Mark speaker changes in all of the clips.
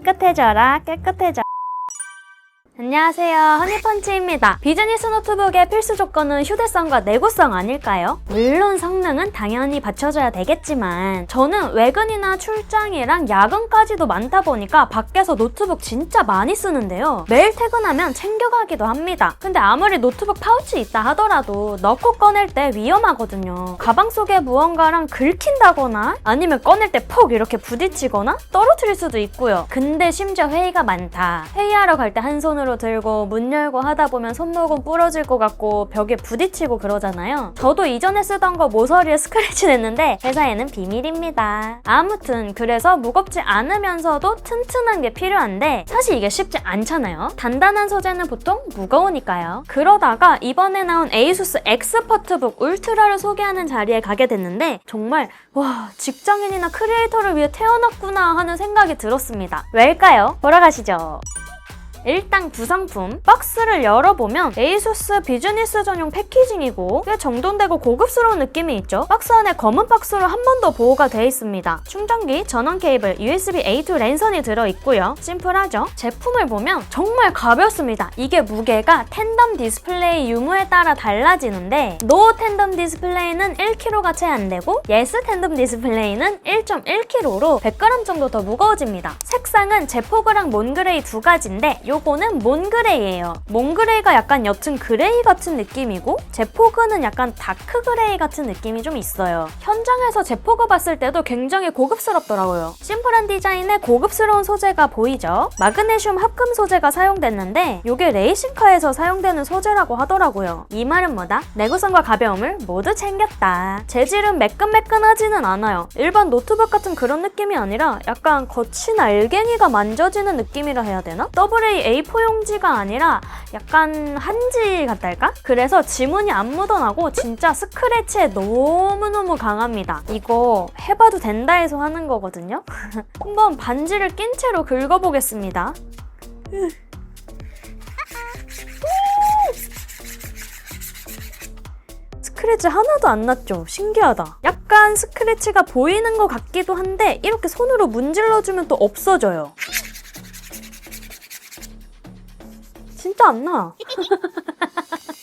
Speaker 1: 깨끗해져라 깨끗해져. 안녕하세요, 허니펀치입니다. 비즈니스 노트북의 필수 조건은 휴대성과 내구성 아닐까요? 물론 성능은 당연히 받쳐줘야 되겠지만 저는 외근이나 출장이랑 야근까지도 많다 보니까 밖에서 노트북 진짜 많이 쓰는데요. 매일 퇴근하면 챙겨가기도 합니다. 근데 아무리 노트북 파우치 있다 하더라도 넣고 꺼낼 때 위험하거든요. 가방 속에 무언가랑 긁힌다거나 아니면 꺼낼 때 퍽 이렇게 부딪히거나 떨어뜨릴 수도 있고요. 근데 심지어 회의가 많다. 회의하러 갈 때 한 손으로 들고 문 열고 하다 보면 손목은 부러질 것 같고 벽에 부딪히고 그러잖아요. 저도 이전에 쓰던 거 모서리에 스크래치 냈는데 회사에는 비밀입니다. 아무튼 그래서 무겁지 않으면서도 튼튼한 게 필요한데 사실 이게 쉽지 않잖아요. 단단한 소재는 보통 무거우니까요. 그러다가 이번에 나온 에이수스 엑스퍼트북 울트라를 소개하는 자리에 가게 됐는데 정말 와, 직장인이나 크리에이터를 위해 태어났구나 하는 생각이 들었습니다. 왜일까요? 보러 가시죠. 일단 구성품, 박스를 열어보면 에이수스 비즈니스 전용 패키징이고 꽤 정돈되고 고급스러운 느낌이 있죠. 박스 안에 검은 박스로 한 번 더 보호가 되어 있습니다. 충전기, 전원 케이블, USB A2 랜선이 들어있고요. 심플하죠? 제품을 보면 정말 가볍습니다. 이게 무게가 텐덤 디스플레이 유무에 따라 달라지는데 노 텐덤 디스플레이는 1kg가 채 안 되고 예스 텐덤 디스플레이는 1.1kg로 100g 정도 더 무거워집니다. 색상은 제포그랑 몬그레이 두 가지인데 요거는 몬그레이예요. 몬그레이가 약간 옅은 그레이 같은 느낌이고 제포그는 약간 다크 그레이 같은 느낌이 좀 있어요. 현장에서 제포그 봤을 때도 굉장히 고급스럽더라고요. 심플한 디자인에 고급스러운 소재가 보이죠? 마그네슘 합금 소재가 사용됐는데 이게 레이싱카에서 사용되는 소재라고 하더라고요. 이 말은 뭐다? 내구성과 가벼움을 모두 챙겼다. 재질은 매끈매끈하지는 않아요. 일반 노트북 같은 그런 느낌이 아니라 약간 거친 알갱이가 만져지는 느낌이라 해야 되나? A4 용지가 아니라 약간 한지 같달까? 그래서 지문이 안 묻어나고 진짜 스크래치에 너무너무 강합니다. 이거 해봐도 된다 해서 하는 거거든요? 한번 반지를 낀 채로 긁어보겠습니다. 스크래치 하나도 안 났죠? 신기하다. 약간 스크래치가 보이는 것 같기도 한데 이렇게 손으로 문질러주면 또 없어져요. 진짜 안 나.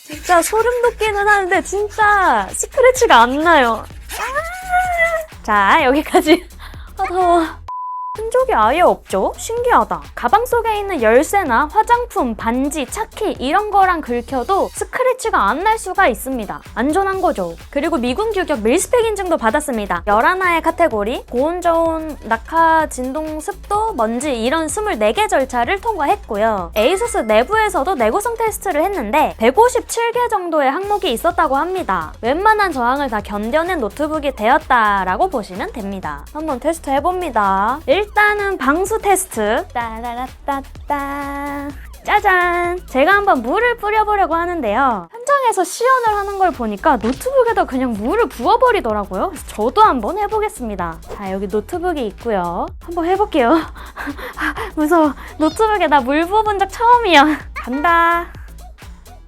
Speaker 1: 진짜 소름 돋기는 하는데 진짜 스크래치가 안 나요. 자, 여기까지. 더워. 흔적이 아예 없죠? 신기하다. 가방 속에 있는 열쇠나 화장품, 반지, 차키 이런 거랑 긁혀도 스크래치가 안 날 수가 있습니다. 안전한 거죠. 그리고 미군 규격 밀스펙 인증도 받았습니다. 11의 카테고리, 고온, 저온, 낙하, 진동, 습도, 먼지 이런 24개 절차를 통과했고요. 에이수스 내부에서도 내구성 테스트를 했는데 157개 정도의 항목이 있었다고 합니다. 웬만한 저항을 다 견뎌낸 노트북이 되었다라고 보시면 됩니다. 한번 테스트 해봅니다. 일단은 방수 테스트. 따라라따따. 짜잔! 제가 한번 물을 뿌려보려고 하는데요. 현장에서 시연을 하는 걸 보니까 노트북에다 그냥 물을 부어버리더라고요. 그래서 저도 한번 해보겠습니다. 자, 여기 노트북이 있고요. 한번 해볼게요. 무서워. 노트북에다 물 부어본 적 처음이야. 간다.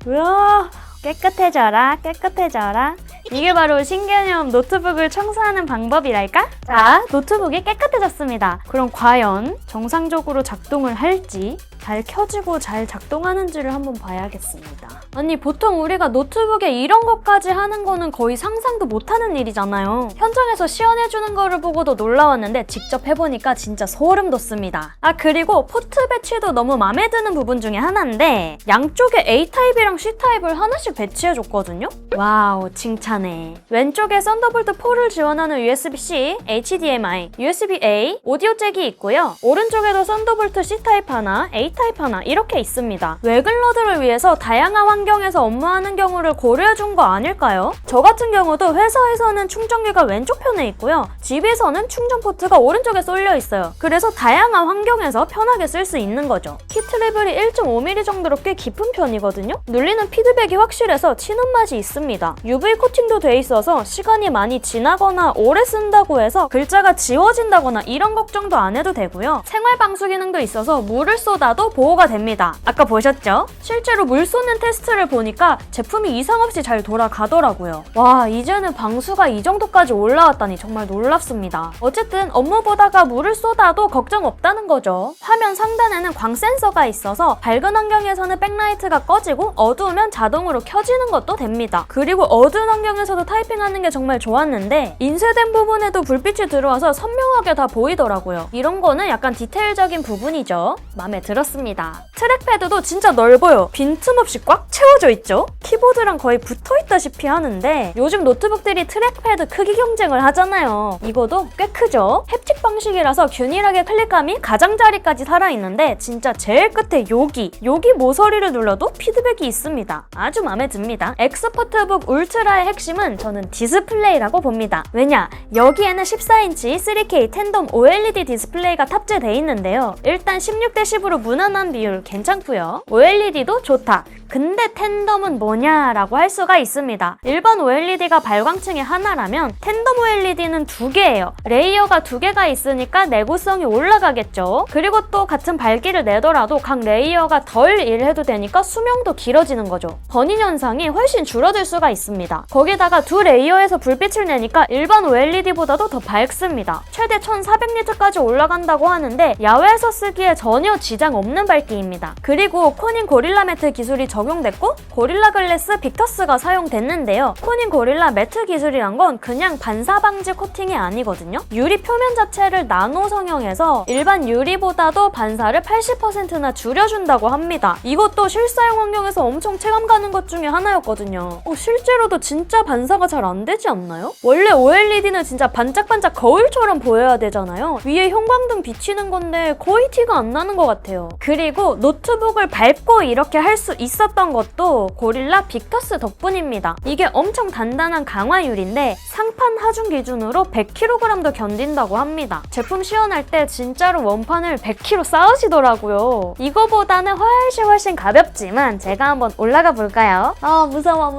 Speaker 1: 우와, 깨끗해져라, 깨끗해져라. 이게 바로 신개념 노트북을 청소하는 방법이랄까? 자, 노트북이 깨끗해졌습니다. 그럼 과연 정상적으로 작동을 할지 잘 켜지고 잘 작동하는지를 한번 봐야겠습니다. 아니, 보통 우리가 노트북에 이런 것까지 하는 거는 거의 상상도 못하는 일이잖아요. 현장에서 시연해주는 거를 보고도 놀라웠는데 직접 해보니까 진짜 소름 돋습니다. 아, 그리고 포트 배치도 너무 마음에 드는 부분 중에 하나인데 양쪽에 A타입이랑 C타입을 하나씩 배치해줬거든요? 와우, 칭찬해. 왼쪽에 썬더볼트 4를 지원하는 USB-C, HDMI, USB-A, 오디오 잭이 있고요. 오른쪽에도 썬더볼트 C타입 하나, A타입 하나 이렇게 있습니다. 외근러들을 위해서 다양한 환경에서 업무하는 경우를 고려해준 거 아닐까요? 저 같은 경우도 회사에서는 충전기가 왼쪽 편에 있고요. 집에서는 충전 포트가 오른쪽에 쏠려 있어요. 그래서 다양한 환경에서 편하게 쓸 수 있는 거죠. 키트 레벨이 1.5mm 정도로 꽤 깊은 편이거든요. 눌리는 피드백이 확실해서 치는 맛이 있습니다. UV 코팅도 돼 있어서 시간이 많이 지나거나 오래 쓴다고 해서 글자가 지워진다거나 이런 걱정도 안 해도 되고요. 생활 방수 기능도 있어서 물을 쏟아도 안전도 보호가 됩니다. 아까 보셨죠? 실제로 물 쏘는 테스트를 보니까 제품이 이상 없이 잘 돌아가더라고요. 와, 이제는 방수가 이 정도까지 올라왔다니 정말 놀랍습니다. 어쨌든 업무 보다가 물을 쏟아도 걱정 없다는 거죠. 화면 상단에는 광 센서가 있어서 밝은 환경에서는 백라이트가 꺼지고 어두우면 자동으로 켜지는 것도 됩니다. 그리고 어두운 환경에서도 타이핑하는 게 정말 좋았는데 인쇄된 부분에도 불빛이 들어와서 선명하게 다 보이더라고요. 이런 거는 약간 디테일적인 부분이죠. 마음에 들었습니다. 트랙패드도 진짜 넓어요. 빈틈없이 꽉 채워져 있죠? 키보드랑 거의 붙어있다시피 하는데 요즘 노트북들이 트랙패드 크기 경쟁을 하잖아요. 이거도 꽤 크죠? 햅틱 방식이라서 균일하게 클릭감이 가장자리까지 살아있는데 진짜 제일 끝에 여기 모서리를 눌러도 피드백이 있습니다. 아주 마음에 듭니다. 엑스퍼트북 울트라의 핵심은 저는 디스플레이라고 봅니다. 왜냐? 여기에는 14인치 3K 텐덤 OLED 디스플레이가 탑재되어 있는데요. 일단 16:10으로 무난한 비율 괜찮고요. OLED도 좋다. 근데 텐덤은 뭐냐라고 할 수가 있습니다. 일반 OLED가 발광층이 하나라면 텐덤 OLED는 2개예요. 레이어가 2개가 있으니까 내구성이 올라가겠죠. 그리고 또 같은 밝기를 내더라도 각 레이어가 덜 일해도 되니까 수명도 길어지는 거죠. 번인 현상이 훨씬 줄어들 수가 있습니다. 거기다가 2레이어에서 불빛을 내니까 일반 OLED보다도 더 밝습니다. 최대 1400니트까지 올라간다고 하는데 야외에서 쓰기에 전혀 지장 없는 밝기입니다. 그리고 코닝 고릴라 매트 기술이 적용됐고 고릴라 글래스 빅터스가 사용됐는데요. 코닝 고릴라 매트 기술이란 건 그냥 반사 방지 코팅이 아니거든요. 유리 표면 자체를 나노 성형해서 일반 유리보다도 반사를 80%나 줄여준다고 합니다. 이것도 실사용 환경에서 엄청 체감 가는 것 중에 하나였거든요. 실제로도 진짜 반사가 잘 안 되지 않나요? 원래 OLED는 진짜 반짝반짝 거울처럼 보여야 되잖아요. 위에 형광등 비치는 건데 거의 티가 안 나는 것 같아요. 그리고 노트북을 밟고 이렇게 할 수 있었던 것도 고릴라 빅터스 덕분입니다. 이게 엄청 단단한 강화유리인데 상판 하중 기준으로 100kg도 견딘다고 합니다. 제품 시연할 때 진짜로 원판을 100kg 쌓으시더라고요. 이거보다는 훨씬 가볍지만 제가 한번 올라가 볼까요? 무서워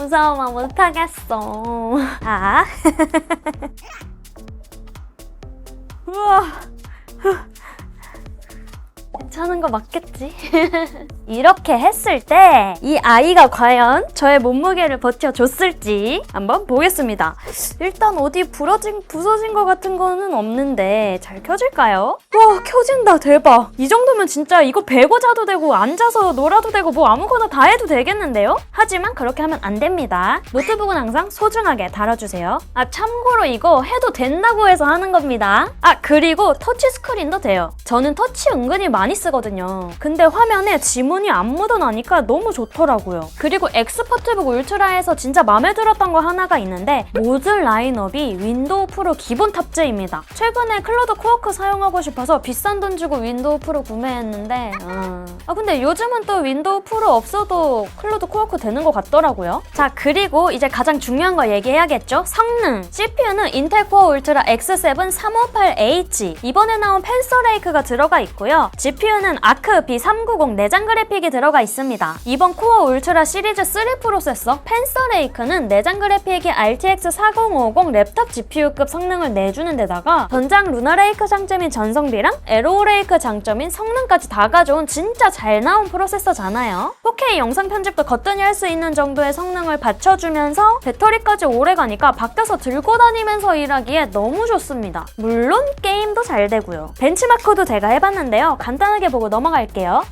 Speaker 1: 못하겠어. 우와. 괜찮은 거 맞겠지? 이렇게 했을 때 이 아이가 과연 저의 몸무게를 버텨줬을지 한번 보겠습니다. 일단 어디 부서진 것 같은 거는 없는데 잘 켜질까요? 와, 켜진다. 대박. 이 정도면 진짜 이거 베고 자도 되고 앉아서 놀아도 되고 뭐 아무거나 다 해도 되겠는데요? 하지만 그렇게 하면 안 됩니다. 노트북은 항상 소중하게 다뤄주세요. 참고로 이거 해도 된다고 해서 하는 겁니다. 그리고 터치 스크린도 돼요. 저는 터치 은근히 많이 쓰거든요. 근데 화면에 지문이 안 묻어나니까 너무 좋더라고요. 그리고 엑스퍼트북 울트라에서 진짜 마음에 들었던 거 하나가 있는데 모듈 라인업이 윈도우 프로 기본 탑재입니다. 최근에 클로드 코어크 사용하고 싶어서 비싼 돈 주고 윈도우 프로 구매했는데 근데 요즘은 또 윈도우 프로 없어도 클로드 코어크 되는 것 같더라고요. 자, 그리고 이제 가장 중요한 거 얘기해야겠죠? 성능! CPU는 인텔 코어 울트라 X7 358H 이번에 나온 펜서레이크가 들어가 있고요. GPU는 아크 B390 내장 그래픽이 들어가 있습니다. 이번 코어 울트라 시리즈 3 프로세서 펜서레이크는 내장 그래픽이 RTX 4050 랩탑 GPU급 성능을 내주는 데다가 전장 루나레이크 장점인 전성비랑 에로우레이크 장점인 성능까지 다 가져온 진짜 잘 나온 프로세서잖아요. 4K 영상 편집도 거뜬히 할 수 있는 정도의 성능을 받쳐주면서 배터리까지 오래 가니까 밖에서 들고 다니면서 일하기에 너무 좋습니다. 물론 게임도 잘 되고요. 벤치마크도 제가 해봤는데요. 간단하게 보고 넘어갈게요.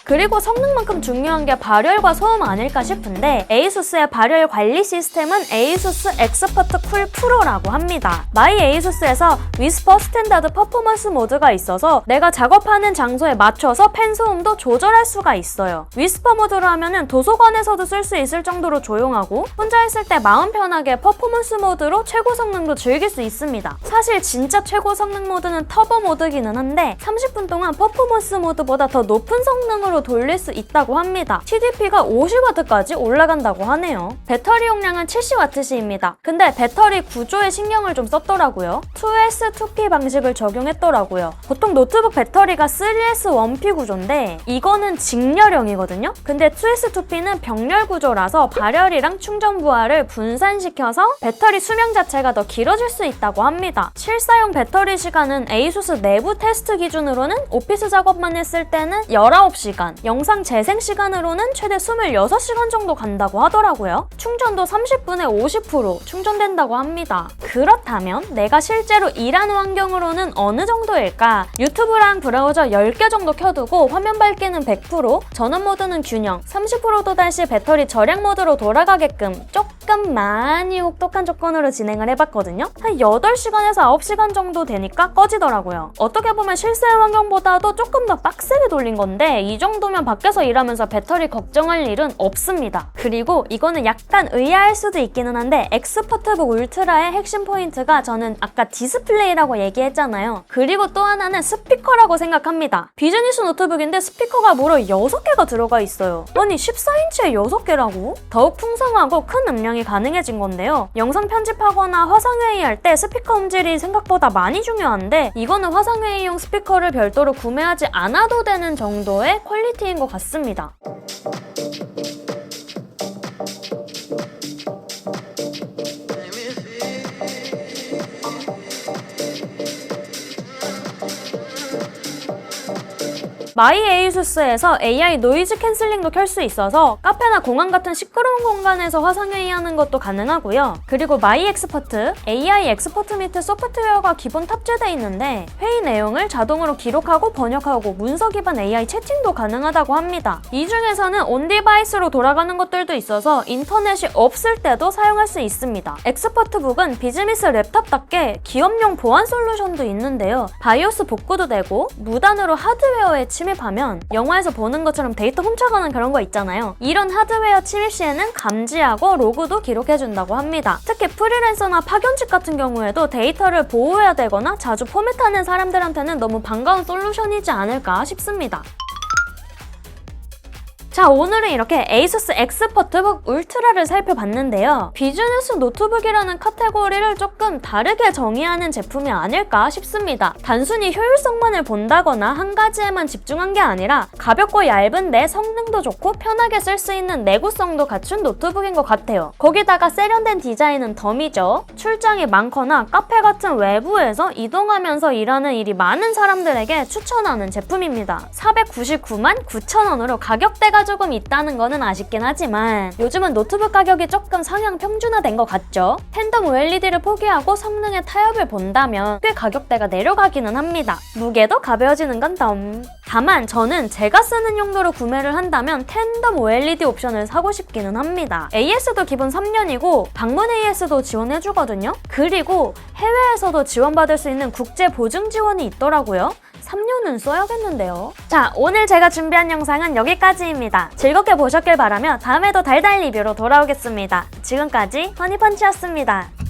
Speaker 1: 그리고 성능만큼 중요한 게 발열과 소음 아닐까 싶은데 에이수스의 발열 관리 시스템은 에이수스 엑스퍼트 쿨 프로라고 합니다. 마이 에이수스에서 위스퍼 스탠다드 퍼포먼스 모드가 있어서 내가 작업하는 장소에 맞춰서 팬 소음도 조절할 수가 있어요. 위스퍼 모드로 하면은 도서관에서도 쓸 수 있을 정도로 조용하고 혼자 있을 때 마음 편하게 퍼포먼스 모드로 최고 성능도 즐길 수 있습니다. 사실 진짜 최고 성능 모드는 터보 모드기는 한데 30분 동안 퍼포먼스 모드보다 더 높은 성능으로 모드로 돌릴 수 있다고 합니다. TDP가 50W까지 올라간다고 하네요. 배터리 용량은 70W입니다. 근데 배터리 구조에 신경을 좀 썼더라고요. 2S2P 방식을 적용했더라고요. 보통 노트북 배터리가 3S1P 구조인데 이거는 직렬형이거든요. 근데 2S2P는 병렬 구조라서 발열이랑 충전 부하를 분산시켜서 배터리 수명 자체가 더 길어질 수 있다고 합니다. 실사용 배터리 시간은 ASUS 내부 테스트 기준으로는 오피스 작업만 했을 때는 19시간, 영상 재생 시간으로는 최대 26시간 정도 간다고 하더라고요. 충전도 30분에 50% 충전된다고 합니다. 그렇다면 내가 실제로 일하는 환경으로는 어느 정도일까? 유튜브랑 브라우저 10개 정도 켜두고 화면 밝기는 100%, 전원 모드는 균형, 30% 도달 시 배터리 절약 모드로 돌아가게끔 조금 많이 혹독한 조건으로 진행을 해봤거든요. 한 8시간에서 9시간 정도 되니까 꺼지더라고요. 어떻게 보면 실사용 환경보다도 조금 더 빡세게 돌린 건데 이 정도면 밖에서 일하면서 배터리 걱정할 일은 없습니다. 그리고 이거는 약간 의아할 수도 있기는 한데 엑스퍼트북 울트라의 핵심 포인트가 저는 아까 디스플레이라고 얘기했잖아요. 그리고 또 하나는 스피커라고 생각합니다. 비즈니스 노트북인데 스피커가 무려 6개가 들어가 있어요. 아니 14인치에 6개라고? 더욱 풍성하고 큰 음량이 가능해진 건데요. 영상 편집하거나 화상회의할 때 스피커 음질이 생각보다 많이 중요한데 이거는 화상회의용 스피커를 별도로 구매하지 않아도 되는 정도의 퀄리티인 것 같습니다. 마이 ASUS에서 AI 노이즈 캔슬링도 켤 수 있어서 카페나 공항 같은 시끄러운 공간에서 화상회의하는 것도 가능하고요. 그리고 마이 엑스퍼트, AI 엑스퍼트 미트 소프트웨어가 기본 탑재되어 있는데 회의 내용을 자동으로 기록하고 번역하고 문서 기반 AI 채팅도 가능하다고 합니다. 이 중에서는 온 디바이스로 돌아가는 것들도 있어서 인터넷이 없을 때도 사용할 수 있습니다. 엑스퍼트북은 비즈니스 랩탑답게 기업용 보안 솔루션도 있는데요. 바이오스 복구도 되고 무단으로 하드웨어에 침입하면 영화에서 보는 것처럼 데이터 훔쳐가는 그런 거 있잖아요. 이런 하드웨어 침입 시에는 감지하고 로그도 기록해준다고 합니다. 특히 프리랜서나 파견직 같은 경우에도 데이터를 보호해야 되거나 자주 포맷하는 사람들한테는 너무 반가운 솔루션이지 않을까 싶습니다. 자, 오늘은 이렇게 ASUS 엑스퍼트북 울트라를 살펴봤는데요. 비즈니스 노트북이라는 카테고리를 조금 다르게 정의하는 제품이 아닐까 싶습니다. 단순히 효율성만을 본다거나 한 가지에만 집중한 게 아니라 가볍고 얇은데 성능도 좋고 편하게 쓸 수 있는 내구성도 갖춘 노트북인 것 같아요. 거기다가 세련된 디자인은 덤이죠. 출장이 많거나 카페 같은 외부에서 이동하면서 일하는 일이 많은 사람들에게 추천하는 제품입니다. 499만 9,000원으로 가격대가 조금 있다는 거는 아쉽긴 하지만 요즘은 노트북 가격이 조금 상향 평준화된 것 같죠? 팬덤 OLED를 포기하고 성능의 타협을 본다면 꽤 가격대가 내려가기는 합니다. 무게도 가벼워지는 건 덤. 다만 저는 제가 쓰는 용도로 구매를 한다면 팬덤 OLED 옵션을 사고 싶기는 합니다. AS도 기본 3년이고 방문 AS도 지원해주거든요? 그리고 해외에서도 지원받을 수 있는 국제 보증 지원이 있더라고요. 3년은 써야겠는데요. 자, 오늘 제가 준비한 영상은 여기까지입니다. 즐겁게 보셨길 바라며 다음에도 달달 리뷰로 돌아오겠습니다. 지금까지 허니펀치였습니다.